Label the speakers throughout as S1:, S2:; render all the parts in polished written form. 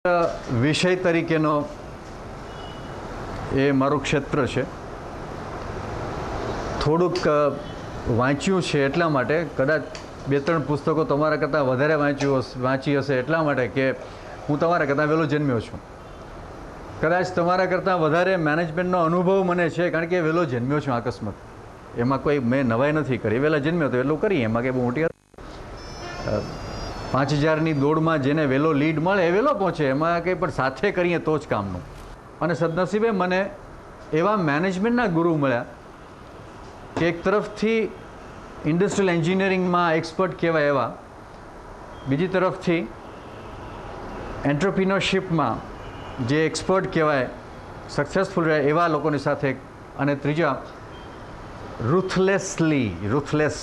S1: વિષય તરીકેનો એ મારું ક્ષેત્ર છે. થોડુંક વાંચ્યું છે એટલા માટે, કદાચ 2-3 પુસ્તકો તમારા કરતાં વધારે વાંચી હશે એટલા માટે કે હું તમારા કરતાં વહેલો જન્મ્યો છું. કદાચ તમારા કરતાં વધારે મેનેજમેન્ટનો અનુભવ મને છે, કારણ કે વહેલો જન્મ્યો છું. અકસ્માત એમાં કોઈ મેં નવાઈ નથી કરી. વહેલા જન્મ્યો તો એટલું કરીએ, એમાં કંઈ બહુ મોટી 5000ની દોડમાં જેને વહેલો લીડ મળે એ વહેલો પહોંચે, એમાં કંઈ પણ સાથે કરીએ તો જ કામનું. અને સદનસીબે મને એવા મેનેજમેન્ટના ગુરુ મળ્યા કે એક તરફથી ઇન્ડસ્ટ્રીયલ એન્જિનિયરિંગમાં એક્સપર્ટ કહેવાય એવા, બીજી તરફથી એન્ટરપ્રિન્યોરશિપમાં જે એક્સપર્ટ કહેવાય, સક્સેસફુલ રહે એવા લોકોની સાથે, અને ત્રીજા રૂથલેસ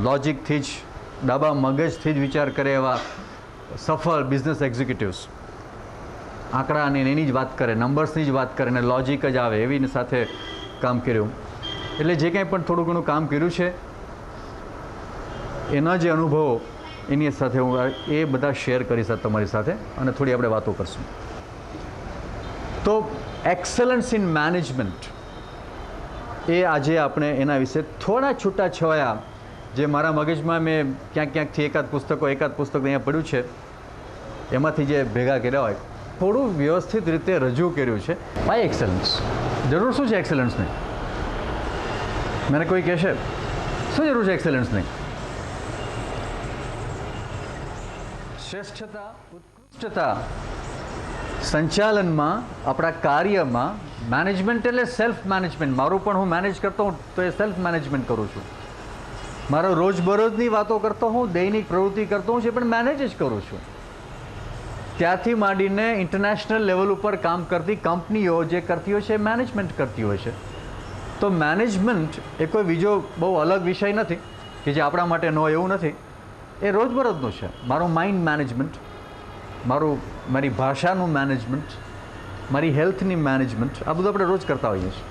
S1: લોજિકથી જ, ડાબા મગજથી જ વિચાર કરે એવા સફળ બિઝનેસ એક્ઝિક્યુટિવ્સ. આંકડાની એની જ વાત કરે, નંબર્સની જ વાત કરે અને લોજિક જ આવે એવી સાથે કામ કર્યું. એટલે જે કંઈ પણ થોડું ઘણું કામ કર્યું છે એના જે અનુભવો એની સાથે હું એ બધા શેર કરીશ તમારી સાથે, અને થોડી આપણે વાતો કરશું. તો એક્સલન્સ ઇન મેનેજમેન્ટ એ આજે આપણે એના વિશે થોડા છૂટાછવાયા, જે મારા મગજમાં મેં ક્યાંકથી એકાદ પુસ્તક અહીંયા પડ્યું છે એમાંથી જે ભેગા કર્યા હોય, થોડું વ્યવસ્થિત રીતે રજૂ કર્યું છે. Why excellence? જરૂર શું છે એક્સલન્સની? મને કોઈ કહેશે શું જરૂર છે એક્સલન્સની? શ્રેષ્ઠતા, ઉત્કૃષ્ટતા સંચાલનમાં, આપણા કાર્યમાં. મેનેજમેન્ટ એટલે સેલ્ફ મેનેજમેન્ટ. મારું પણ હું મેનેજ કરતો હું તો એ સેલ્ફ મેનેજમેન્ટ કરું છું. મારો રોજબરોજની વાતો કરતો હું, દૈનિક પ્રવૃત્તિ કરતો હું, છે પણ મેનેજ જ કરું છું. ત્યાંથી માંડીને ઇન્ટરનેશનલ લેવલ ઉપર કામ કરતી કંપનીઓ જે કરતી હોય છે, મેનેજમેન્ટ કરતી હોય છે. તો મેનેજમેન્ટ એ કોઈ બીજો બહુ અલગ વિષય નથી કે જે આપણા માટે ન હોય એવું નથી. એ રોજબરોજનું છે. મારું માઇન્ડ મેનેજમેન્ટ, મારી ભાષાનું મેનેજમેન્ટ, મારી હેલ્થની મેનેજમેન્ટ, આ બધું આપણે રોજ કરતા હોઈએ છીએ.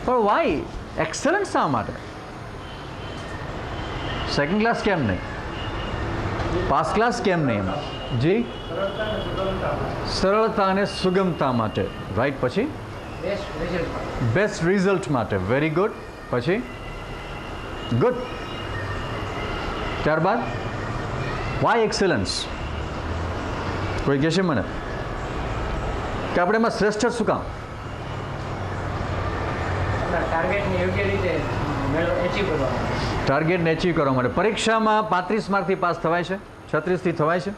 S1: પણ વાય એક્સલન્સ શા માટે? સેકન્ડ ક્લાસ કેમ નહીં? પાસ ક્લાસ કેમ નહીં? એમાં જી, સરળતા અને સુગમતા માટે. રાઈટ. પછી બેસ્ટ રિઝલ્ટ માટે. Very good. પછી ગુડ. ત્યારબાદ વાય એક્સલન્સ? કોઈ કહેશે મને કે આપણે એમાં શ્રેષ્ઠ શું કામ? ટાર્ગેટને એચીવ કરવા માટે. પરીક્ષામાં 35 માર્કથી પાસ થવાય છે, 36થી થવાય છે.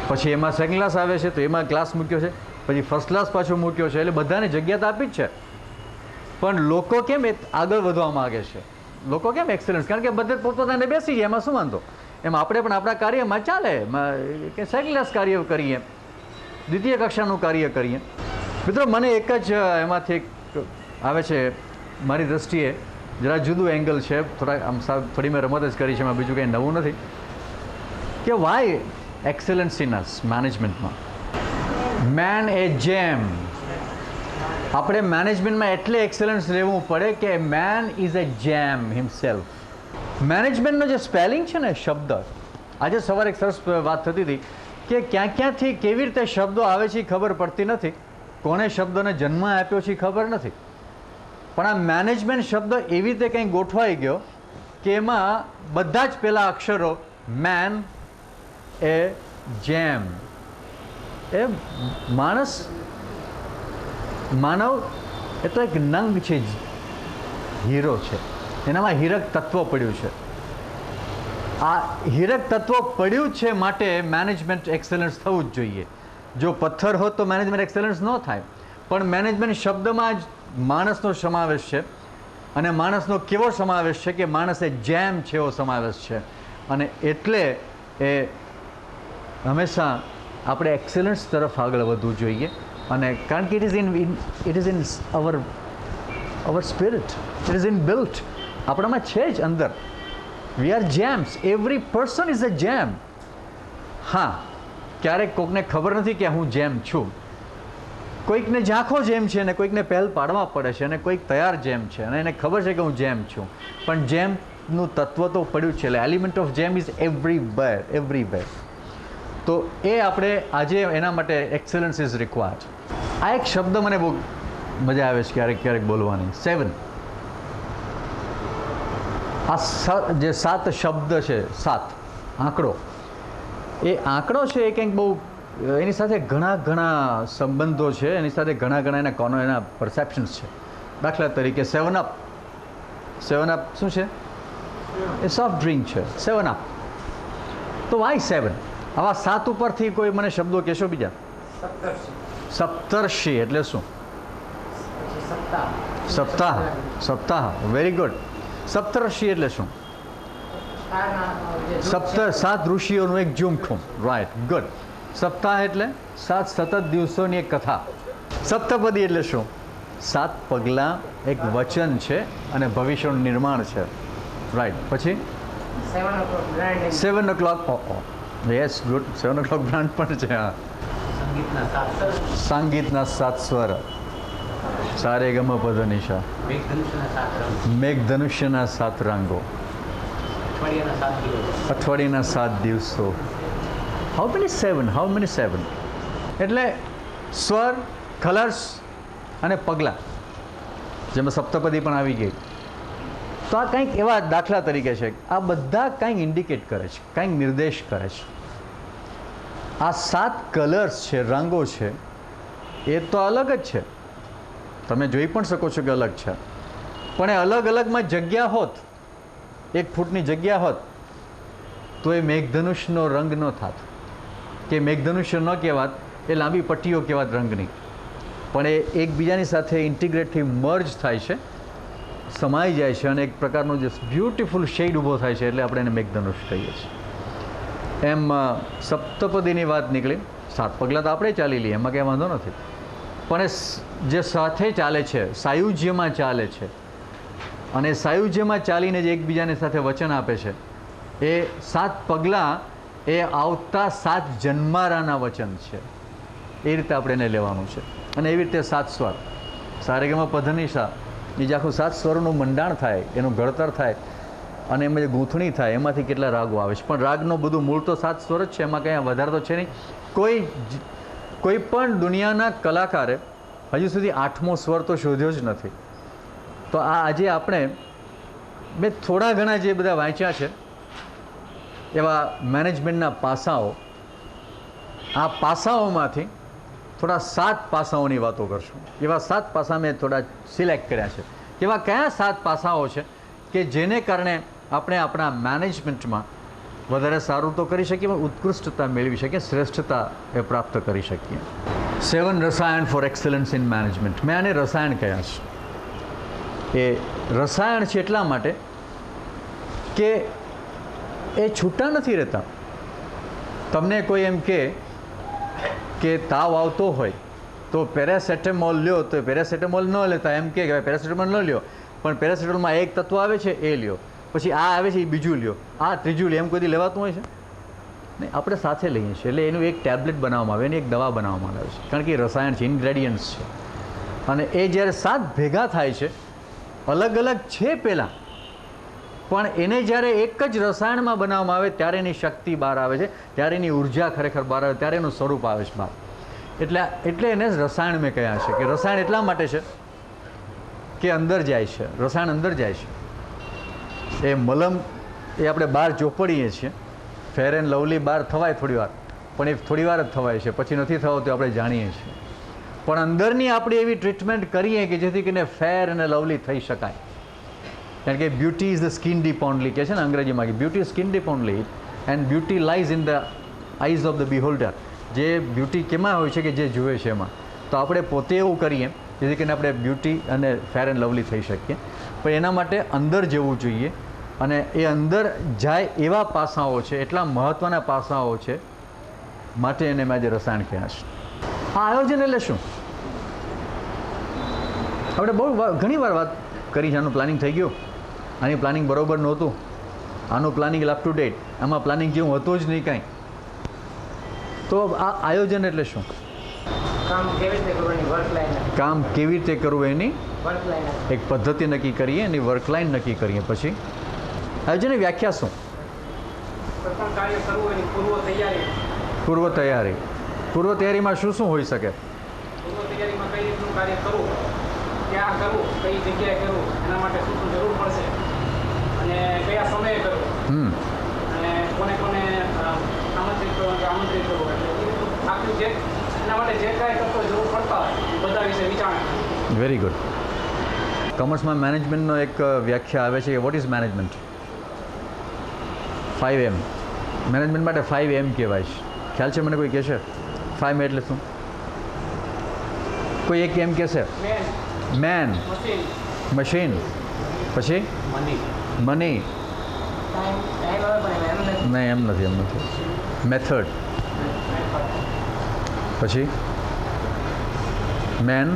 S1: પછી એમાં સેકન્ડ ક્લાસ આવે છે તો એમાં ક્લાસ મૂક્યો છે, પછી ફર્સ્ટ ક્લાસ પાછો મૂક્યો છે. એટલે બધાને જગ્યા તો આપી જ છે, પણ લોકો કેમ આગળ વધવા માગે છે? લોકો કેમ એક્સલન્સ? કારણ કે બધે પોતપોતાને બેસી જાય, એમાં શું વાંધો? એમ આપણે પણ આપણા કાર્યમાં ચાલે કે સેકન્ડ ક્લાસ કાર્ય કરીએ, દ્વિતીય કક્ષાનું કાર્ય કરીએ. મિત્રો, મને એક જ એમાંથી એક આવે છે, મારી દૃષ્ટિએ જરા જુદું એંગલ છે. થોડી મેં રમત જ કરી છે, એમાં બીજું કંઈ નવું નથી. કે વાય એક્સલન્સ ઇન અસ મેનેજમેન્ટમાં? મેન એ જેમ. આપણે મેનેજમેન્ટમાં એટલે એક્સલન્સ રહેવું પડે કે મેન ઇઝ અ જેમ હિમસેલ્ફ. મેનેજમેન્ટનો જે સ્પેલિંગ છે ને, શબ્દ, આજે સવારે એક સરસ વાત થતી હતી કે ક્યાંથી કેવી રીતે શબ્દો આવે છે એ ખબર પડતી નથી, કોને શબ્દોને જન્મ આપ્યો છે એ ખબર નથી. પણ આ મેનેજમેન્ટ શબ્દ એવી રીતે કંઈ ગોઠવાઈ ગયો કે એમાં બધા જ પહેલાં અક્ષરો મેન એ જેમ. એ માનવ એ તો એક નંગ છે, હીરો છે. એનામાં હીરક તત્વ પડ્યું છે. આ હીરક તત્વ પડ્યું છે માટે મેનેજમેન્ટ એક્સલન્સ થવું જ જોઈએ. જો પથ્થર હોત તો મેનેજમેન્ટ એક્સલન્સ ન થાય. પણ મેનેજમેન્ટ શબ્દમાં જ માણસનો સમાવેશ છે, અને માણસનો કેવો સમાવેશ છે કે માણસ એ જેમ છે એવો સમાવેશ છે. અને એટલે એ હંમેશા આપણે એક્સલન્સ તરફ આગળ વધવું જોઈએ. અને કારણ કે it is in our spirit, it is in built. આપણામાં છે જ અંદર. We are James. Every person is a જેમ. હા, ક્યારેક કોઈકને ખબર નથી કે હું જેમ છું. કોઈકને ઝાંખો જેમ છે અને કોઈકને પહેલ પાડવા પડે છે, અને કોઈક તૈયાર જેમ છે અને એને ખબર છે કે હું જેમ છું. પણ જેમનું તત્વ તો પડ્યું છે. એટલે એલિમેન્ટ ઓફ જેમ ઇઝ એવરીવેર. તો એ આપણે આજે એના માટે એક્સેલન્સ ઇઝ રિક્વાયર્ડ. આ એક શબ્દ મને બહુ મજા આવે છે ક્યારેક ક્યારેક બોલવાની. 7. આ જે 7 શબ્દ છે, 7 આંકડો, એ આંકડો છે એ કંઈક બહુ એની સાથે ઘણા સંબંધો છે, એની સાથે ઘણા એના પરસેપ્શન્સ છે. દાખલા તરીકે 7 અપ. 7 અપ શું છે? એ સોફ્ટ ડ્રિંક છે. 7 અપ. તો વાય 7? આવા 7 ઉપરથી કોઈ મને શબ્દો કહેશો બીજા? સપ્તર્ષિ એટલે શું? સપ્તાહ. Very good. સપ્તર્ષિ એટલે શું? 7 ઋષિઓનું એક ઝુમખુમ. Right, good. સપ્તાહ એટલે 7 સતત દિવસોની એક કથા. સપ્તપદી એટલે શું? 7 પગલાં, એક વચન છે અને ભવિષ્યનું નિર્માણ છે. રાઈટ. પછી 7 o'clock. Yes, good. 7 o'clock brand પણ છે. હા, સંગીતના 7 સ્વર. સારે ગમ પદ નિશા. મેઘધનુષ્યના 7 રંગો. અઠવાડિયાના 7 દિવસો. How many 7? એટલે સ્વર, કલર્સ અને પગલાં, જેમાં સપ્તપદી પણ આવી ગઈ. તો આ કંઈક એવા દાખલા તરીકે છે. આ બધા કંઈક ઇન્ડિકેટ કરે છે, કંઈક નિર્દેશ કરે છે. આ 7 કલર્સ છે, રંગો છે, એ તો અલગ જ છે. તમે જોઈ પણ શકો છો કે અલગ છે, પણ એ અલગ અલગમાં જગ્યા હોત, 1 ફૂટની જગ્યા હોત, તો એ મેઘધનુષનો રંગ ન થાત, કે મેઘધનુષ્ય ન કહેવાત, એ લાંબી પટ્ટીઓ કહેવાત રંગની. પણ એ એકબીજાની સાથે ઇન્ટિગ્રેટ થઈ મર્જ થાય છે, સમાઈ જાય છે અને એક પ્રકારનો જે બ્યુટિફુલ શેડ ઊભો થાય છે, એટલે આપણે એને મેઘધનુષ કહીએ છીએ. એમ સપ્તપદીની વાત નીકળી. 7 પગલાં તો આપણે ચાલી લઈએ, એમાં કંઈ વાંધો નથી. પણ એ જે સાથે ચાલે છે, સાયુજ્યમાં ચાલે છે, અને સાયુજ્યમાં ચાલીને જે એકબીજાની સાથે વચન આપે છે, એ 7 પગલાં એ આવતા 7 જન્મારાના વચન છે. એ રીતે આપણે એને લેવાનું છે. અને એવી રીતે 7 સ્વર, સારેગામા પધનિશા, એ જે આખું 7 સ્વરોનું મંડાણ થાય, એનું ઘડતર થાય, અને એમાં જે ગૂંથણી થાય, એમાંથી કેટલા રાગો આવે છે. પણ રાગનું બધું મૂળ તો 7 સ્વર જ છે, એમાં કંઈ વધારે તો છે નહીં. કોઈ પણ દુનિયાના કલાકારે હજુ સુધી 8મો સ્વર તો શોધ્યો જ નથી. તો આ આજે આપણે મેં થોડા ઘણા જે બધા વાંચ્યા છે એવા મેનેજમેન્ટના પાસાઓ, આ પાસાઓમાંથી થોડા 7 પાસાઓની વાતો કરશું. એવા 7 પાસા મેં થોડા સિલેક્ટ કર્યા છે. એવા કયા 7 પાસાઓ છે કે જેને કારણે આપણે આપણા મેનેજમેન્ટમાં વધારે સારું તો કરી શકીએ, પણ ઉત્કૃષ્ટતા મેળવી શકીએ, શ્રેષ્ઠતા એ પ્રાપ્ત કરી શકીએ. 7 રસાયણ ફોર એક્સલન્સ ઇન મેનેજમેન્ટ. મેં આને રસાયણ કહ્યા છે. એ રસાયણ છે એટલા માટે કે એ છૂટા નથી રહેતા. તમને કોઈ એમ કે તાવ આવતો હોય તો પેરાસેટેમોલ લ્યો, તો પેરાસેટેમોલ ન લેતા, એમ કે પેરાસેટેમોલ ન લ્યો, પણ પેરાસેટેમોલમાં એક તત્વ આવે છે એ લ્યો, પછી આ આવે છે એ બીજું લ્યો, આ ત્રીજું લ્યો, એમ કોઈ લેવાતું હોય છે નહીં. આપણે સાથે લઈએ છીએ, એટલે એનું એક ટેબ્લેટ બનાવવામાં આવે, એની એક દવા બનાવવામાં આવે છે, કારણ કે એ રસાયણ છે, ઇન્ગ્રેડિયન્ટ્સ છે. અને એ જ્યારે 7 ભેગા થાય છે, અલગ અલગ છે પહેલાં, પણ એને જ્યારે એક જ રસાયણમાં બનાવવામાં આવે ત્યારે એની શક્તિ બહાર આવે છે, ત્યારે એની ઉર્જા ખરેખર બહાર આવે, ત્યારે એનું સ્વરૂપ આવે છે બહાર. એટલે એને રસાયણ મેં કહ્યા છે. કે રસાયણ એટલા માટે છે કે અંદર જાય છે, રસાયણ અંદર જાય છે. એ મલમ એ આપણે બહાર ચોપડીએ છીએ, ફેર એન્ડ લવલી બહાર થવાય થોડી વાર, પણ એ થોડી વાર જ થવાય છે, પછી નથી થવાતું આપણે જાણીએ છીએ. પણ અંદરની આપણે એવી ટ્રીટમેન્ટ કરીએ કે જેથી કરીને ફેર અને લવલી થઈ શકાય. કારણ કે beauty is the skin deep only, કહે છે ને અંગ્રેજીમાં, કે beauty is skin deep only and beauty lies in the eyes of the beholder. જે બ્યુટી કેમાં હોય છે કે જે જુએ છે એમાં. તો આપણે પોતે એવું કરીએ જેથી કરીને આપણે બ્યુટી અને ફેર એન્ડ લવલી થઈ શકીએ. પણ એના માટે અંદર જવું જોઈએ, અને એ અંદર જાય એવા પાસાઓ છે, એટલા મહત્ત્વના પાસાઓ છે, માટે એને મેં આજે રસાયણ કહ્યા છે. આ આયોજન એટલે શું? આપણે બહુ ઘણી વાર વાત કરી છે, આનું પ્લાનિંગ થઈ ગયું, આની પ્લાનિંગ બરાબર નહોતું, આનું પ્લાનિંગ અપ ટુ ડેટ, આમાં પ્લાનિંગ જેવું હતું જ નહીં કાંઈ. તો આ આયોજન એટલે શું? કામ કેવી રીતે કરવું એની એક પદ્ધતિ નક્કી કરીએ, એની વર્કલાઇન નક્કી કરીએ. પછી આયોજનની વ્યાખ્યા શું? પૂર્વ તૈયારીમાં શું શું હોઈ શકે?
S2: પૂર્વ તૈયારીમાં કઈ રીતનું કાર્ય કરવું, ક્યાં કરવું, કઈ જગ્યાએ કરવું, એના માટે શું શું જરૂર પડશે અને કયા સમયે કરવું, અને કોને કોને આમંત્રિત કરવું એટલે એ રીતનું આખું જે એના માટે જે કાંઈ તત્વો જરૂર પડતા હોય એ બધા વિશે વિચારણા.
S1: Very good. કોમર્સમાં મેનેજમેન્ટનો એક વ્યાખ્યા આવે છે કે what is management? 5M. Management માટે 5M કહેવાય છે. ખ્યાલ છે મને? કોઈ કહેશે 5M એટલે શું? કોઈ એક એમ કહેશે? મેન, મશીન, પછી મની. નહીં, એમ નથી. મેથડ, પછી man,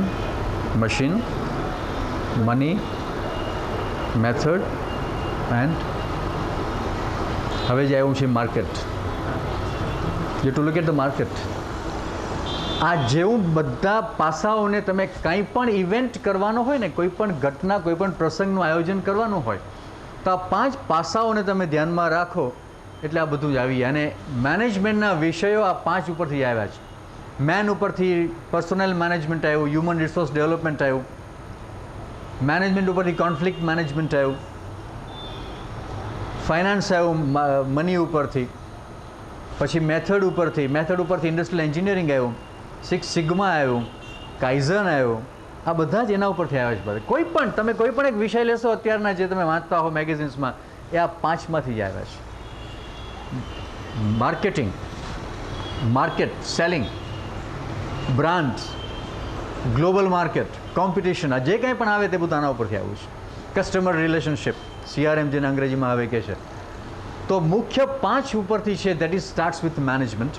S1: machine, money, method and હવે જે આવ્યું છે market. You to look at the market. આ જેવું બધા પાસાઓને તમે કંઈ પણ ઇવેન્ટ કરવાનો હોય ને, કોઈ પણ ઘટના, કોઈ પણ પ્રસંગનું આયોજન કરવાનું હોય તો આ 5 પાસાઓને તમે ધ્યાનમાં રાખો એટલે આ બધું જ આવી જાય. અને મેનેજમેન્ટના વિષયો આ 5 ઉપરથી આવ્યા છે. મેન ઉપરથી પર્સનલ મેનેજમેન્ટ આવ્યું, હ્યુમન રિસોર્સ ડેવલપમેન્ટ આવ્યું, મેનેજમેન્ટ ઉપરથી કોન્ફ્લિક્ટ મેનેજમેન્ટ આવ્યું, ફાઇનાન્સ આવ્યું મની ઉપરથી, પછી મેથડ ઉપરથી ઇન્ડસ્ટ્રીયલ એન્જિનિયરિંગ આવ્યું, 6 સિગ્મા આવ્યું, કાઇઝન આવ્યું. આ બધા જ એના ઉપરથી આવ્યા છે. કોઈ પણ એક વિષય લેશો અત્યારના જે તમે વાંચતા હો મેગેઝિન્સમાં, એ આ 5માંથી જ આવ્યા છે. Market, selling, brands, global market, competition, આ જે કંઈ પણ આવે તે બધું આના ઉપરથી આવ્યું છે. કસ્ટમર રિલેશનશિપ, CRM જેને અંગ્રેજીમાં આવે કે છે. તો મુખ્ય 5 ઉપરથી છે. That is starts with management.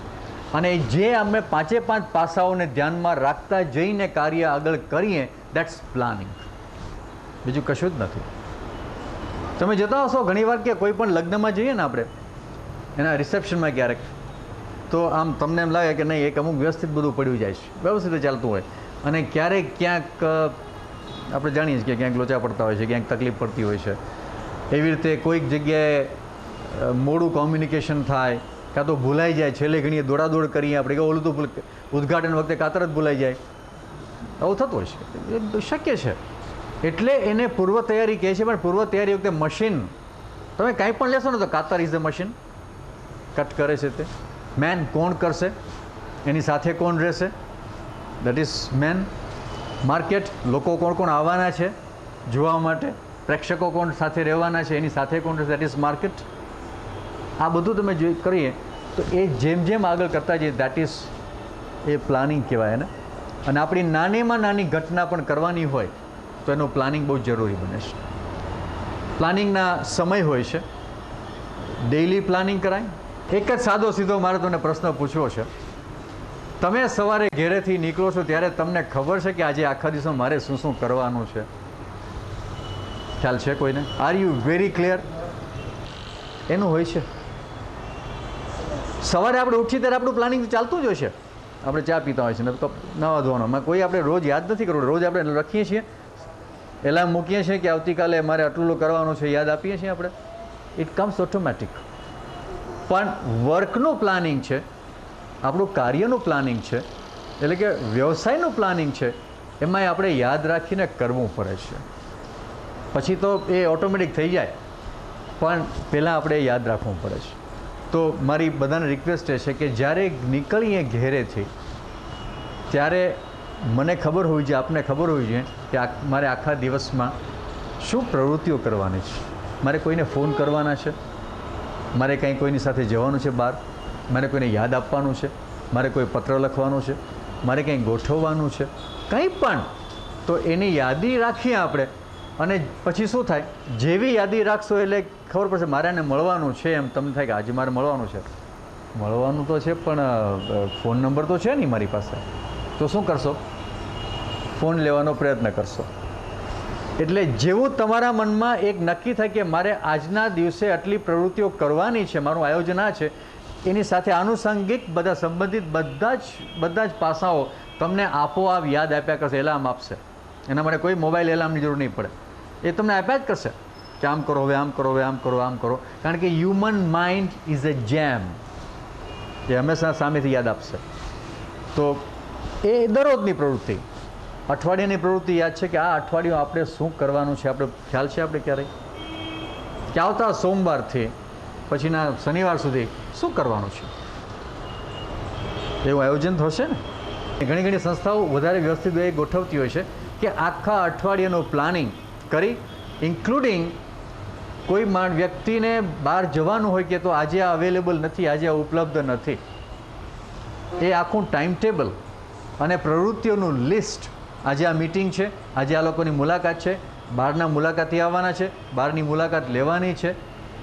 S1: અને જે અમે 5 પાસાઓને ધ્યાનમાં રાખતા જઈને કાર્ય આગળ કરીએ, દેટ્સ પ્લાનિંગ. બીજું કશું જ નથી. તમે જતા હશો ઘણીવાર કે કોઈ પણ લગ્નમાં જઈએ ને આપણે એના રિસેપ્શનમાં ક્યારેક, તો આમ તમને એમ લાગે કે નહીં, એક અમુક વ્યવસ્થિત બધું પડ્યું જાય છે, વ્યવસ્થિત ચાલતું હોય. અને ક્યારેક ક્યાંક આપણે જાણીએ છીએ કે ક્યાંક લોચા પડતા હોય છે, ક્યાંક તકલીફ પડતી હોય છે. એવી રીતે કોઈક જગ્યાએ મોડું કોમ્યુનિકેશન થાય, કાં તો ભૂલાઈ જાય, છેલ્લે ઘણીએ દોડાદોડ કરીએ આપણે, કે ઓલું તો ઉદ્ઘાટન વખતે કાતર જ ભૂલાઈ જાય, આવું થતું હોય છે, એ શક્ય છે. એટલે એને પૂર્વ તૈયારી કહે છે. પણ પૂર્વ તૈયારી વખતે મશીન, તમે કાંઈ પણ લેશો ને તો કાતર ઇઝ ધ મશીન, કટ કરે છે તે. મેન, કોણ કરશે, એની સાથે કોણ રહેશે, દેટ ઇઝ મેન. માર્કેટ, લોકો કોણ આવવાના છે જોવા માટે, પ્રેક્ષકો કોણ સાથે રહેવાના છે, એની સાથે કોણ રહેશે, દેટ ઇઝ માર્કેટ. આ બધું તમે કરીએ તો એ જેમ આગળ કરતા જઈએ, દેટ ઇઝ એ પ્લાનિંગ કહેવાય એને. અને આપણી નાનીમાં નાની ઘટના પણ કરવાની હોય તો એનું પ્લાનિંગ બહુ જરૂરી બને છે. પ્લાનિંગના સમય હોય છે. ડેઇલી પ્લાનિંગ કરાય. એક જ સાદો સીધો મારે તમને પ્રશ્ન પૂછવો છે. તમે સવારે ઘેરેથી નીકળો છો ત્યારે તમને ખબર છે કે આજે આખા દિવસમાં મારે શું શું કરવાનું છે? ખ્યાલ છે કોઈને? Are you very clear? એનું હોય છે. સવારે આપણે ઉઠીએ ત્યારે આપણું પ્લાનિંગ ચાલતું જ હોય છે. આપણે ચા પીતા હોય છે ને તો નવા ધોવાનો, કોઈ આપણે રોજ યાદ નથી કરવું. રોજ આપણે લખીએ છીએ, એલાર્મ મૂકીએ છીએ કે આવતીકાલે મારે આટલું કરવાનું છે, યાદ આપીએ છીએ આપણે. It comes automatic. પણ વર્કનું પ્લાનિંગ છે, આપણું કાર્યનું પ્લાનિંગ છે, એટલે કે વ્યવસાયનું પ્લાનિંગ છે, એમાંય આપણે યાદ રાખીને કરવું પડે છે. પછી તો એ ઓટોમેટિક થઈ જાય, પણ પહેલાં આપણે યાદ રાખવું પડે છે. તો મારી બધાને રિક્વેસ્ટ એ છે કે જ્યારે નીકળીએ ઘેરેથી ત્યારે મને ખબર હોવી જોઈએ, આપને ખબર હોવી જોઈએ કે મારે આખા દિવસમાં શું પ્રવૃત્તિઓ કરવાની છે. મારે કોઈને ફોન કરવાના છે, મારે કંઈ કોઈની સાથે જવાનું છે બહાર, મારે કોઈને યાદ આપવાનું છે, મારે કોઈ પત્ર લખવાનું છે, મારે કંઈ ગોઠવવાનું છે, કંઈ પણ. તો એની યાદી રાખીએ આપણે. અને પછી શું થાય, જેવી યાદી રાખશો એટલે ખબર પડશે મારે એને મળવાનું છે. એમ તમને થાય કે આજે મારે મળવાનું છે, મળવાનું તો છે પણ ફોન નંબર તો છે નહીં મારી પાસે. તો શું કરશો? ફોન લેવાનો પ્રયત્ન કરશો. એટલે જેવું તમારા મનમાં એક નક્કી થાય કે મારે આજના દિવસે આટલી પ્રવૃત્તિઓ કરવાની છે, મારું આયોજન આ છે, એની સાથે આનુષંગિક બધા સંબંધિત બધા જ પાસાઓ તમને આપોઆપ યાદ આપ્યા કરશે, એલાર્મ આપશે. એના માટે કોઈ મોબાઈલ એલાર્મની જરૂર નહીં પડે. એ તમને આપ્યા જ કરશે કે આમ કરો, હવે આમ કરો, હવે આમ કરો, આમ કરો. કારણ કે હ્યુમન માઇન્ડ ઇઝ અ જેમ. એ હંમેશા સામેથી યાદ આપશે. તો એ દરરોજની પ્રવૃત્તિ, અઠવાડિયાની પ્રવૃત્તિ યાદ છે કે આ અઠવાડિયું આપણે શું કરવાનું છે, આપણે ખ્યાલ છે આપણે ક્યારેય કે આવતા સોમવારથી પછીના શનિવાર સુધી શું કરવાનું છે, એવું આયોજન થશે ને. ઘણી ઘણી સંસ્થાઓ વધારે વ્યવસ્થિત એ ગોઠવતી હોય છે કે આખા અઠવાડિયાનું પ્લાનિંગ કરી, ઇન્ક્લુડિંગ કોઈ વ્યક્તિને બહાર જવાનું હોય કે તો આજે આ અવેલેબલ નથી, આજે આ ઉપલબ્ધ નથી, એ આખું ટાઈમ ટેબલ અને પ્રવૃત્તિઓનું લિસ્ટ, આજે આ મિટિંગ છે, આજે આ લોકોની મુલાકાત છે, બહારના મુલાકાતી આવવાના છે, બહારની મુલાકાત લેવાની છે,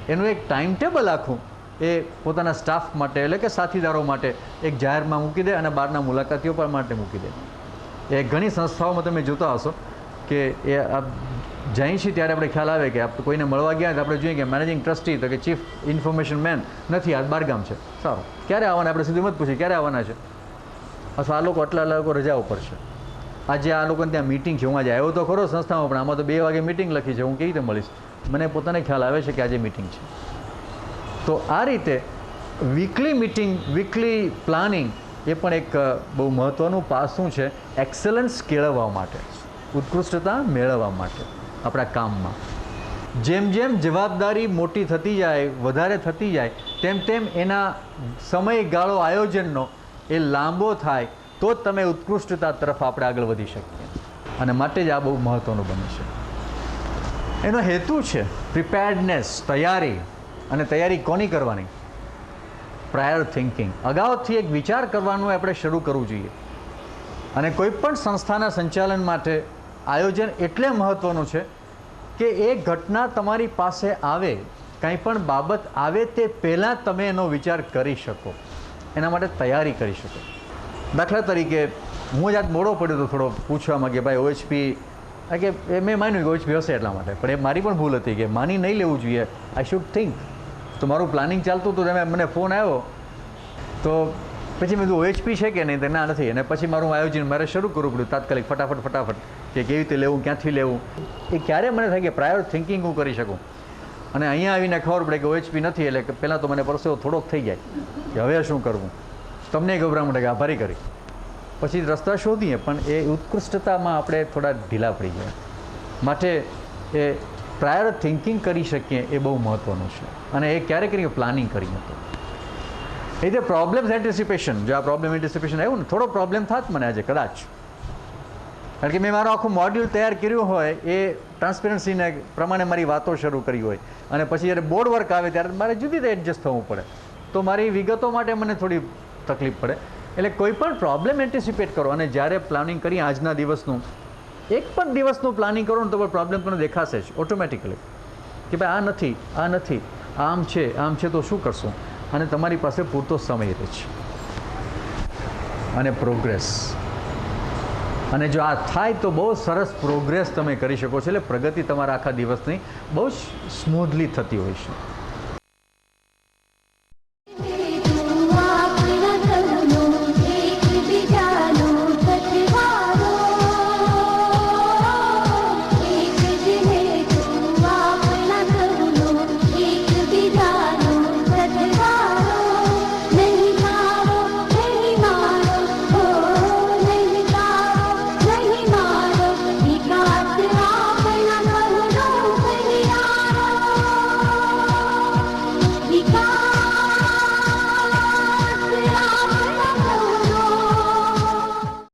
S1: એનું એક ટાઈમ ટેબલ આખું એ પોતાના સ્ટાફ માટે એટલે કે સાથીદારો માટે એક જાહેરમાં મૂકી દે અને બહારના મુલાકાતીઓ પણ માટે મૂકી દે. એ ઘણી સંસ્થાઓમાં તમે જોતા હશો કે એ જઈએ છીએ ત્યારે આપણે ખ્યાલ આવે કે આપણે કોઈને મળવા ગયા તો આપણે જોઈએ કે મેનેજિંગ ટ્રસ્ટી તો કે ચીફ ઇન્ફોર્મેશન મેન નથી, આ બહારગામ છે, સારું ક્યારે આવવાના, આપણે સીધું મત પૂછીએ ક્યારે આવવાના છે, અથવા આ લોકો આટલા લોકો રજા ઉપર છે, આજે આ લોકોને ત્યાં મિટિંગ છે, હું આજે આવ્યો તો ખરો સંસ્થામાં પણ આમાં તો 2 વાગે મિટિંગ લખી છે, હું કેવી રીતે મળીશ, મને પોતાને ખ્યાલ આવે છે કે આજે મિટિંગ છે. તો આ રીતે વીકલી મિટિંગ, વીકલી પ્લાનિંગ એ પણ એક બહુ મહત્ત્વનું પાસું છે એક્સલન્સ કેળવવા માટે, ઉત્કૃષ્ટતા મેળવવા માટે આપણા કામમાં. જેમ જેમ જવાબદારી મોટી થતી જાય, વધારે થતી જાય, તેમ તેમ એના સમયગાળો આયોજનનો એ લાંબો થાય તો જ તમે ઉત્કૃષ્ટતા તરફ આપણે આગળ વધી શકીએ. અને માટે જ આ બહુ મહત્ત્વનું બને છે. એનો હેતુ છે પ્રિપેર્ડનેસ, તૈયારી. અને તૈયારી કોની કરવાની? પ્રાયર થિંકિંગ, અગાઉથી એક વિચાર કરવાનું આપણે શરૂ કરવું જોઈએ. અને કોઈ પણ સંસ્થાના સંચાલન માટે આયોજન એટલે મહત્ત્વનું છે કે એ ઘટના તમારી પાસે આવે, કંઈ પણ બાબત આવે તે પહેલાં તમે એનો વિચાર કરી શકો, એના માટે તૈયારી કરી શકો. દાખલા તરીકે હું જ આજ મોડો પડ્યો તો થોડો પૂછવામાં કે ભાઈ ઓએચપી, કે મેં માન્યું કે ઓએચપી હશે એટલા માટે, પણ એ મારી પણ ભૂલ હતી કે માની નહીં લેવું જોઈએ, આઈ શુડ થિંક. તો મારું પ્લાનિંગ ચાલતું હતું, મને ફોન આવ્યો તો પછી મેં કીધું ઓએચપી છે કે નહીં, તો ના નથી, અને પછી મારું આયોજન મારે શરૂ કરવું પડ્યું તાત્કાલિક, ફટાફટ કે કેવી રીતે લેવું, ક્યાંથી લેવું. એ ક્યારે મને થાય કે પ્રાયોર થિંકિંગ હું કરી શકું. અને અહીંયા આવીને ખબર પડે કે ઓએચપી નથી, એટલે કે પહેલાં તો મને પરસેવો થોડોક થઈ જાય કે હવે શું કરવું, તમને ગભરામણ થાય કે આભારી કરી, પછી રસ્તા શોધીએ, પણ એ ઉત્કૃષ્ટતામાં આપણે થોડા ઢીલા પડી ગયા. માટે એ પ્રાયર થિંકિંગ કરી શકીએ એ બહુ મહત્ત્વનું છે. અને એ ક્યારે કરીએ? પ્લાનિંગ કરીને. તો એ રીતે પ્રોબ્લેમ્સ એન્ટિસિપેશન, જો આ પ્રોબ્લેમ એન્ટિસિપેશન આવ્યું ને, થોડો પ્રોબ્લેમ થાત મને આજે કદાચ, કારણ કે મેં મારું આખું મોડ્યુલ તૈયાર કર્યું હોય, એ ટ્રાન્સપેરન્સીને પ્રમાણે મારી વાતો શરૂ કરી હોય, અને પછી જ્યારે બોર્ડ વર્ક આવે ત્યારે મારે જુદી રીતે એડજસ્ટ થવું પડે, તો મારી વિગતો માટે મને થોડી તકલીફ પડે. એટલે કોઈ પણ પ્રોબ્લેમ એન્ટિસિપેટ કરો, અને જ્યારે પ્લાનિંગ કરીએ આજના દિવસનું, એક પણ દિવસનું પ્લાનિંગ કરો ને તો પણ પ્રોબ્લેમ તમને દેખાશે જ ઓટોમેટિકલી કે ભાઈ આ નથી, આમ છે તો શું કરશું, અને તમારી પાસે પૂરતો સમય રહે છે. અને પ્રોગ્રેસ, અને જો આ થાય તો બહુ સરસ પ્રોગ્રેસ તમે કરી શકો છો, એટલે પ્રગતિ તમારા આખા દિવસની બહુ સ્મૂધલી થતી હોય છે.